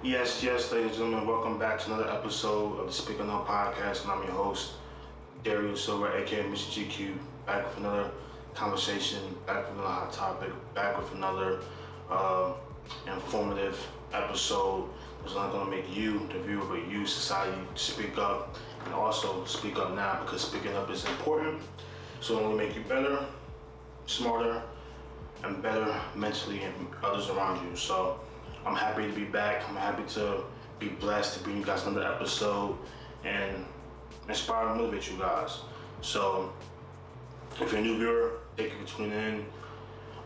Yes, ladies and gentlemen, welcome back to another episode of the Speaking Up Podcast, and I'm your host, Darius Silver, aka Mr. GQ, back with another conversation, back with another hot topic, back with another informative episode that's not going to make you, the viewer, but you, society, speak up, and also speak up now, because speaking up is important, so it'll only make you better, smarter, and better mentally and others around you. So I'm happy to be back. I'm happy to be blessed to bring you guys another episode and inspire and motivate you guys. So if you're a new viewer, thank you for tuning in.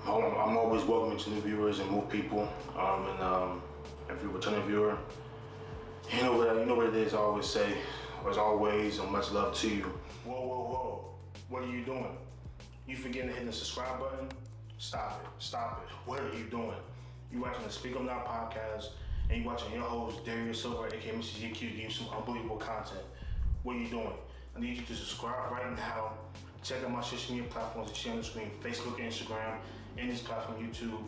I'm always welcoming to new viewers and new people. And if you're a returning viewer, you know what it is. I always say, as always, and much love to you. Whoa! What are you doing? You forgetting to hit the subscribe button? Stop it. What are you doing? You watching the Speak Up Now podcast, and you watching your host, Darius Silver, aka Mr. GQ, give you some unbelievable content. What are you doing? I need you to subscribe right now. Check out my social media platforms that you see on the screen, Facebook, Instagram, and this platform, YouTube.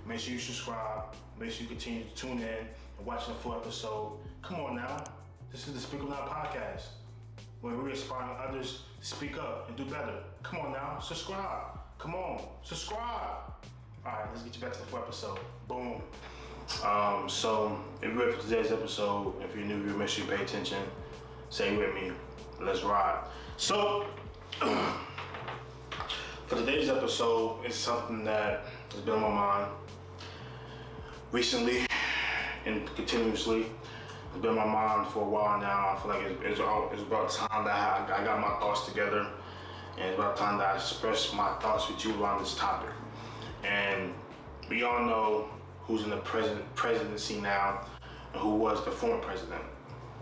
Make sure you subscribe. Make sure you continue to tune in and watch the full episode. Come on now. This is the Speak Up Now podcast, where we're inspiring others to speak up and do better. Come on now, subscribe. Come on, subscribe. All right, let's get you back to the full episode. Boom. So if you're ready for today's episode, if you're new, make sure you pay attention. Say with me. Let's ride. So for today's episode, it's something that has been on my mind recently and continuously. It's been on my mind for a while now. I feel like it's about time that I got my thoughts together, and it's about time that I express my thoughts with you around this topic. And we all know who's in the presidency now and who was the former president.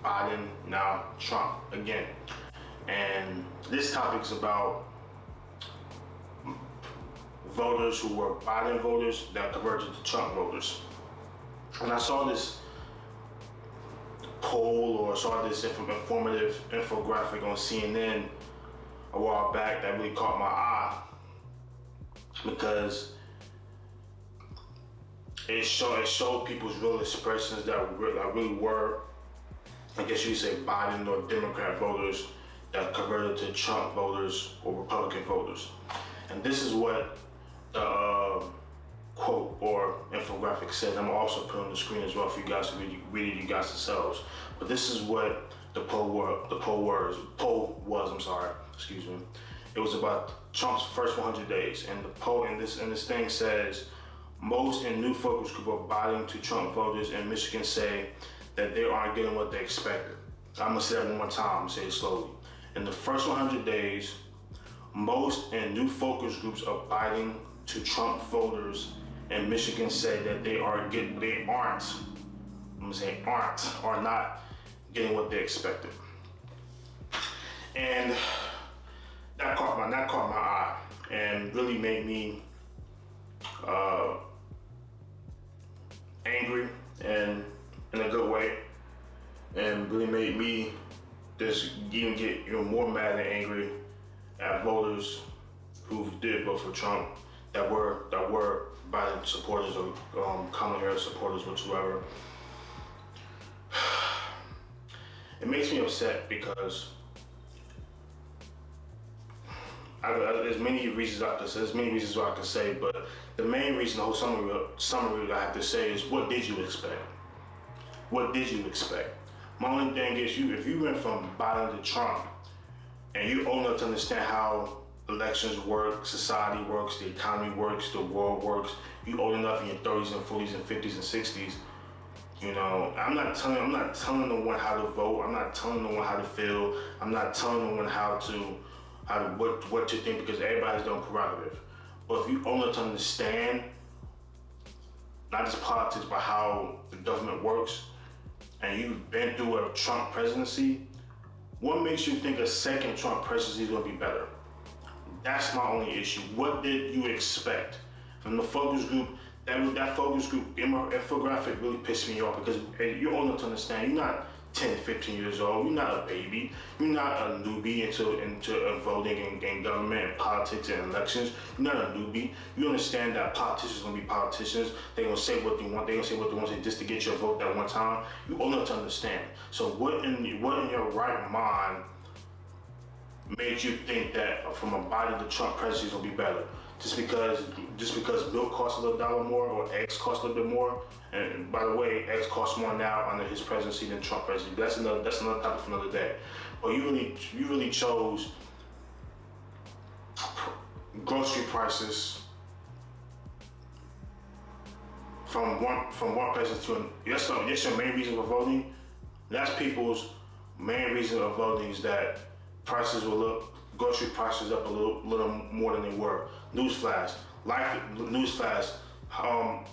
Biden, now Trump again. And this topic is about voters who were Biden voters that converted to Trump voters. And I saw this poll, or saw this informative infographic on CNN a while back that really caught my eye, because it showed people's real expressions that really were, I guess you could say, Biden or Democrat voters that converted to Trump voters or Republican voters. And this is what the quote or infographic says. I'm also put on the screen as well for you guys to read it you guys yourselves. But this is what the poll was. Excuse me. It was about Trump's first 100 days, and the poll in this thing says, most in new focus group of Biden to Trump voters in Michigan say that they aren't getting what they expected. I'm gonna say that one more time, say it slowly. In the first 100 days, most in new focus groups of Biden to Trump voters in Michigan say that they are not getting what they expected. And that caught my eye and really made me angry, and in a good way, and really made me just even get more mad and angry at voters who did vote for Trump, that were Biden supporters or Kamala Harris supporters, whatsoever. It makes me upset because there's many reasons I could say, but the main reason, the whole summary I have to say is, what did you expect? What did you expect? My only thing is, if you went from Biden to Trump, and you old enough to understand how elections work, society works, the economy works, the world works, you old enough in your 30s and 40s and 50s and 60s, I'm not telling no one how to vote. I'm not telling no one how to feel. I'm not telling no one what to think, because everybody's their own prerogative. But if you only to understand not just politics, but how the government works, and you've been through a Trump presidency, what makes you think a second Trump presidency is going to be better? That's my only issue. What did you expect from the focus group? That focus group infographic really pissed me off, because you're old enough to understand. You're not 10, 15 years old. You're not a baby. You're not a newbie into voting and government and politics and elections. You're not a newbie. You understand that politicians are gonna be politicians. They're gonna say what they want. They're gonna say what they want to say just to get your vote that one time. You old enough to understand. So what in your right mind made you think that from a Biden to Trump presidency is gonna be better? Just because milk costs a little dollar more or eggs cost a little bit more, and by the way, eggs cost more now under his presidency than Trump presidency. That's another topic for another day. But you really chose grocery prices from one president to another. That's your main reason for voting. That's people's main reason of voting is that grocery prices up a little more than they were. Newsflash,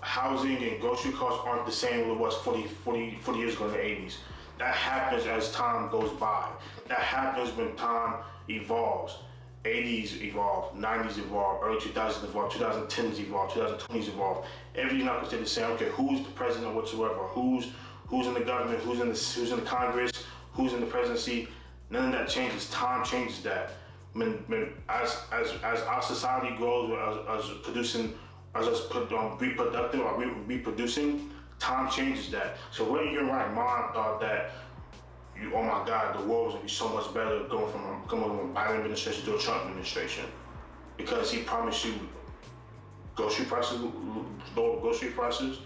housing and grocery costs aren't the same as it was 40 years ago in the 80s. That happens as time goes by. That happens when time evolves. 80s evolved, 90s evolved, early 2000s evolved, 2010s evolved, 2020s evolved. Everything's not gonna stay the same. Okay, who's the president whatsoever? Who's in the government? Who's in the Congress? Who's in the presidency? None of that changes. Time changes that. As our society grows, as us reproductive or reproducing, time changes that. So when your right mind thought that, oh my God, the world was gonna be so much better going from a Biden administration to a Trump administration, because he promised you lower grocery prices.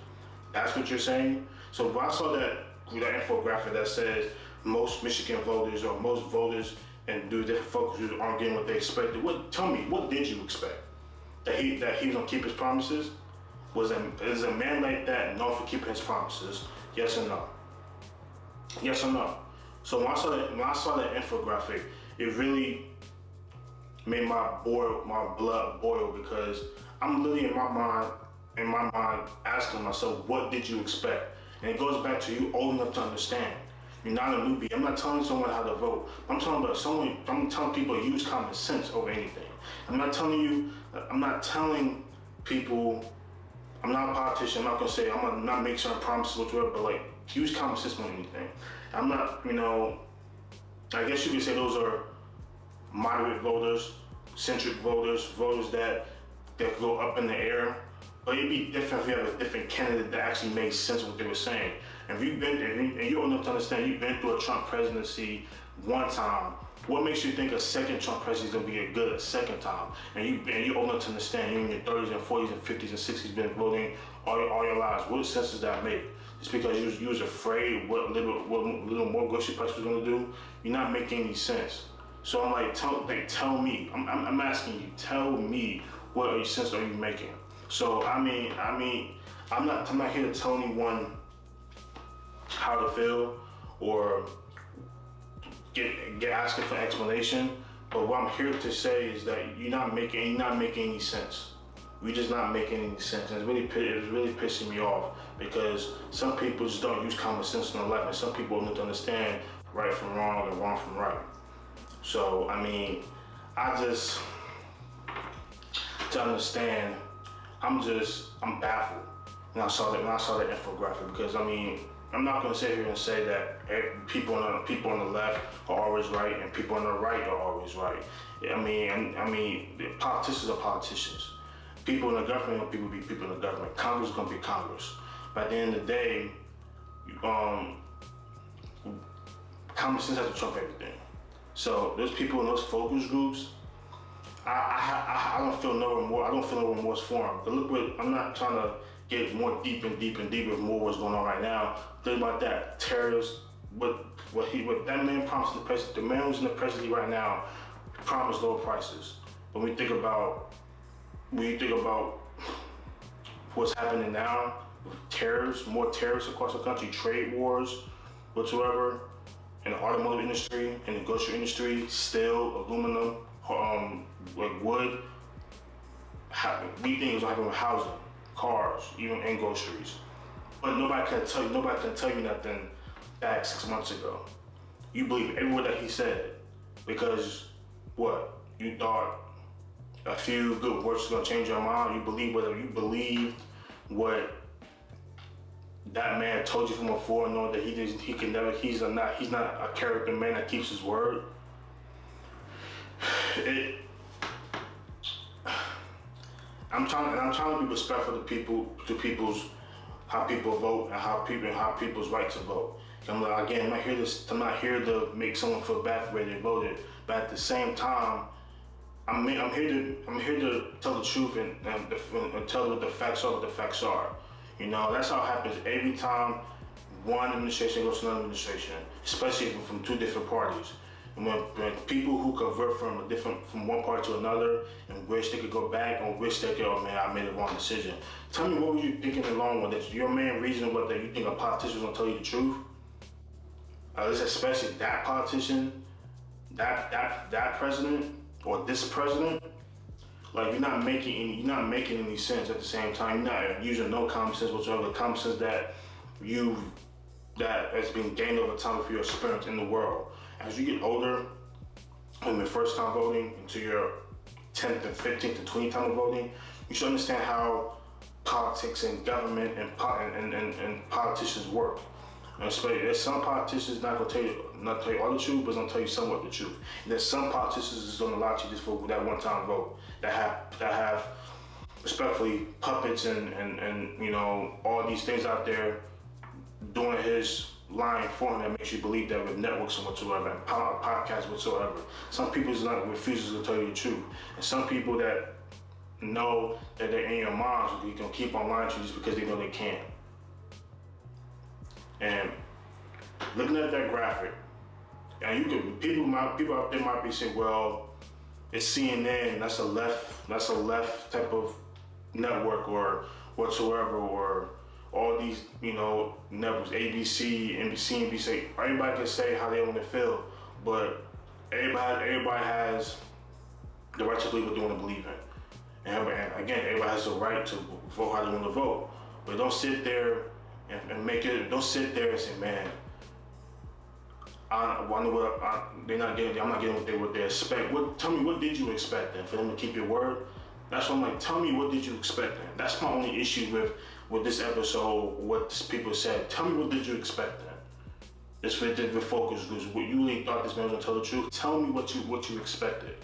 That's what you're saying. So when I saw that infographic that says most Michigan voters or most voters and different focus groups aren't getting what they expected. Tell me, what did you expect? That he was gonna keep his promises? Is a man like that known for keeping his promises? Yes or no? Yes or no? So when I saw that infographic, it really made my blood boil, because I'm literally in my mind asking myself, what did you expect? And it goes back to you old enough to understand. You're not a newbie. I'm not telling someone how to vote. I'm telling people to use common sense over anything. I'm not telling people, I'm not a politician. I'm not gonna say, I'm gonna not make certain promises whatsoever, but like, use common sense on anything. I'm not, I guess you could say those are moderate voters, centric voters that go up in the air. But it'd be different if you have a different candidate that actually makes sense of what they were saying. And you're old enough to understand, you've been through a Trump presidency one time. What makes you think a second Trump presidency is gonna be good a second time? And you're old enough to understand, you're in your 30s and 40s and 50s and 60s, been voting all your lives. What sense does that make? Just because you was afraid what little more grocery price was gonna do? You're not making any sense. So I'm like, tell me. I'm asking you, tell me what sense are you making? So I'm not here to tell anyone how to feel or get asking for explanation. But what I'm here to say is that you're not making any sense. You're just not making any sense, and it's really pissing me off, because some people just don't use common sense in their life, and some people don't understand right from wrong and wrong from right. So to understand, I'm baffled when I saw that infographic, because I'm not gonna sit here and say that people on the left are always right and people on the right are always right. Politicians are politicians. People in the government are people in the government. Congress is gonna be Congress. But at the end of the day, common sense has to trump everything. So those people in those focus groups, I don't feel no remorse. I don't feel no remorse for them. But look, I'm not trying to get more deep and deeper with more what's going on right now. Think about that tariffs. What that man promised the president. The man who's in the presidency right now promised lower prices. But when you think about what's happening now, with tariffs, more tariffs across the country, trade wars, whatsoever, in the automotive industry, in the grocery industry, steel, aluminum, like wood. We think it's happening with housing, cars, even and groceries. But nobody can tell you nothing back 6 months ago. You believe every word that he said, because what? You thought a few good words was gonna change your mind. You believed what that man told you from before, knowing that he's not a character man that keeps his word. I'm trying to be respectful to people's how people vote and how people's right to vote. I'm like, again, I'm not here to make someone feel bad for the way they voted, but at the same time, I'm here to tell the truth and tell what the facts are. You know, that's how it happens every time one administration goes to another administration, especially from two different parties. And when people who convert from one party to another and wish they could go back or wish they could, oh man, I made the wrong decision. Tell me, what were you thinking in the long run? That your main reason was that you think a politician was gonna tell you the truth? Especially that politician, that president, or this president. Like, you're not making any sense at the same time. You're not using no common sense whatsoever. The common sense that has been gained over time for your experience in the world. As you get older, when your first time voting into your 10th and 15th and 20th time of voting, you should understand how politics and government and politicians work. And especially, there's some politicians not gonna tell you all the truth, but gonna tell you somewhat the truth. And there's some politicians that's gonna lie to you just for that one time vote, that have respectfully puppets and you know, all these things out there doing his line for him that makes you believe that with networks and whatsoever and podcasts whatsoever. Some people refuses to tell you the truth, and some people that know that they're in your minds, you can keep on lying to you just because they know they can. And looking at that graphic, and people out there might be saying, well, it's CNN, that's a left type of network or whatsoever, or all these, you know, networks, ABC, NBC, NBC. Everybody can say how they want to feel, but everybody has the right to believe what they want to believe in. And again, everybody has the right to vote how they want to vote. But don't sit there don't sit there and say, man, I'm not getting what they expect. Tell me, what did you expect then? For them to keep your word? That's what I'm like, tell me, what did you expect then? That's my only issue with this episode, what people said. Tell me, what did you expect then? This for the focus, because what you really thought this man was gonna tell the truth. Tell me what you expected.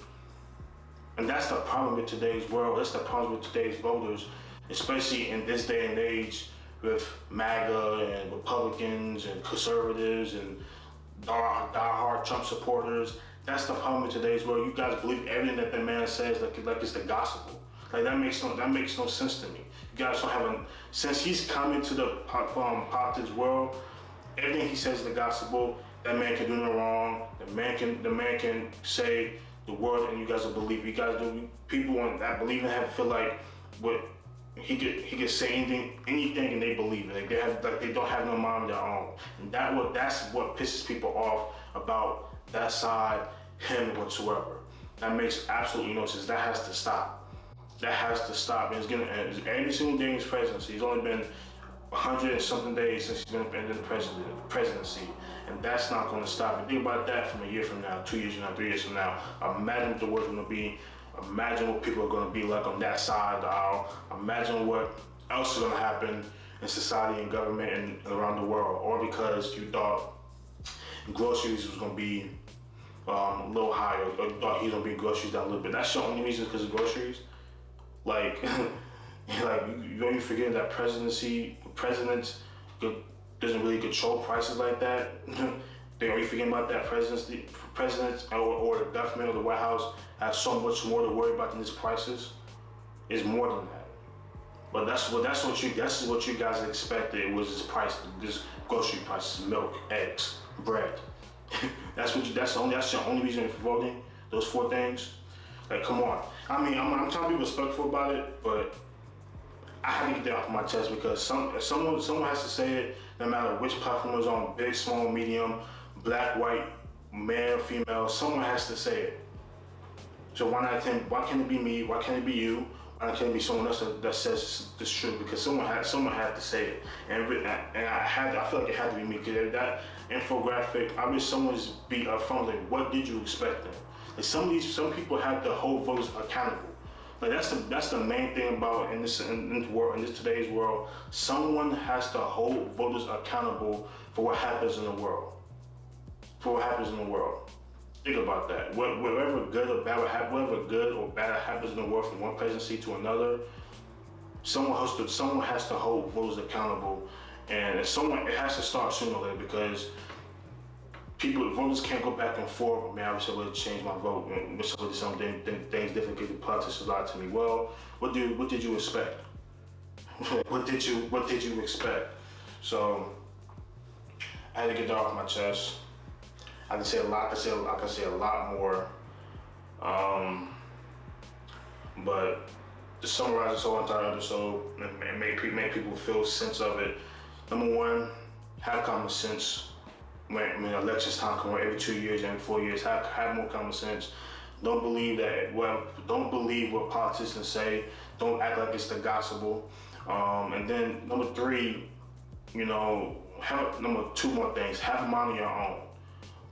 And that's the problem with today's world. That's the problem with today's voters, especially in this day and age, with MAGA and Republicans and conservatives and die-hard Trump supporters. That's the problem with today's world. You guys believe everything that man says like it's the gospel. Like, that makes no sense to me. You guys don't have since he's come into the politics world, everything he says is the gospel. That man can do no wrong. The man can say the word and you guys will believe. You guys do. People that believe in him feel like what he could say anything and they believe it. They don't have no mind of their own. And that's what pisses people off about that side, him whatsoever. That makes absolutely no sense. That has to stop. That has to stop. And it's every single day in his presidency. He's only been 100 and something days since he's been in the presidency. And that's not going to stop. And think about that from a year from now, 2 years from now, 3 years from now. Imagine what the world's going to be. Imagine what people are going to be like on that side of the aisle. Imagine what else is going to happen in society and government and around the world. Or because you thought groceries was going to be a little higher, or you thought he was going to be groceries down a little bit. That's the only reason, because of groceries. Like, you forget that presidents doesn't really control prices like that. Are you forgetting about that presidents or the government or the White House have so much more to worry about than these prices? It's more than that. But that's what you guys expected. It was this grocery prices, milk, eggs, bread. That's your only reason for voting. Those 4 things. Like, come on. I mean, I'm trying to be respectful about it, but I have to get that off my chest, because someone has to say it, no matter which platform is on, big, small, medium, black, white, male, female. Someone has to say it. So why can't it be me? Why can't it be you? Why can't it be someone else that says this truth? Because someone had to say it, and I feel like it had to be me, because that infographic, I wish someone just be upfront, like, what did you expect then? Like, some people have to hold voters accountable. Like that's the main thing about in this world, in this today's world. Someone has to hold voters accountable for what happens in the world. For what happens in the world. Think about that. Whatever good or bad happens in the world from one presidency to another, someone has to hold voters accountable, and it has to start sooner or later, because voters can't go back and forth. Man, I wish I would have changed my vote. I wish I would have done things different because the politicians lied to me. Well, what did you expect? What did you expect? So I had to get that off my chest. I can say a lot. I can say a lot more. But to summarize this whole entire episode and make people feel sense of it. Number one, have common sense. When elections time come every 2 years, every 4 years, have more common sense. Don't believe what politicians say. Don't act like it's the gospel. And then number three, number two more things. Have a mind of your own.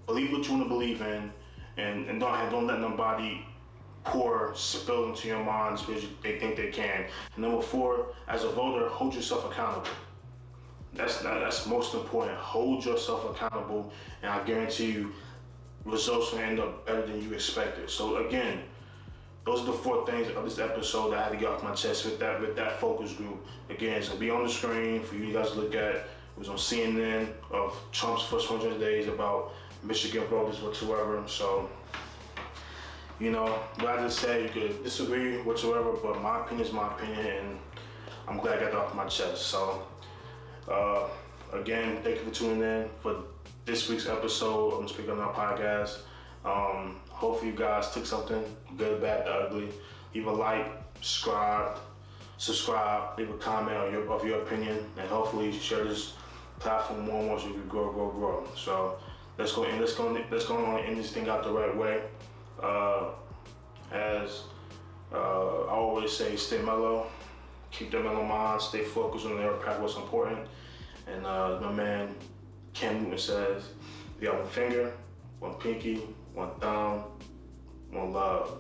Believe what you want to believe in, and don't let nobody spill into your minds because they think they can. And number four, as a voter, hold yourself accountable. That's most important. Hold yourself accountable, and I guarantee you, results will end up better than you expected. So again, those are the 4 things of this episode that I had to get off my chest with that focus group. Again, it's gonna be on the screen for you guys to look at. It was on CNN of Trump's first 100 days about Michigan voters whatsoever. So, what I just said, you could disagree whatsoever, but my opinion is my opinion, and I'm glad I got that off my chest. So, again, thank you for tuning in for this week's episode of the Speak Up Now podcast. Hopefully you guys took something good, bad, ugly. Leave a like, subscribe, leave a comment of your opinion, and hopefully share this platform more and more so we can grow. So let's go on and end this thing out the right way. As I always say, stay mellow, keep the mellow mind, stay focused on what's important. And my man Ken Newton says, you got one finger, one pinky, one thumb, one love.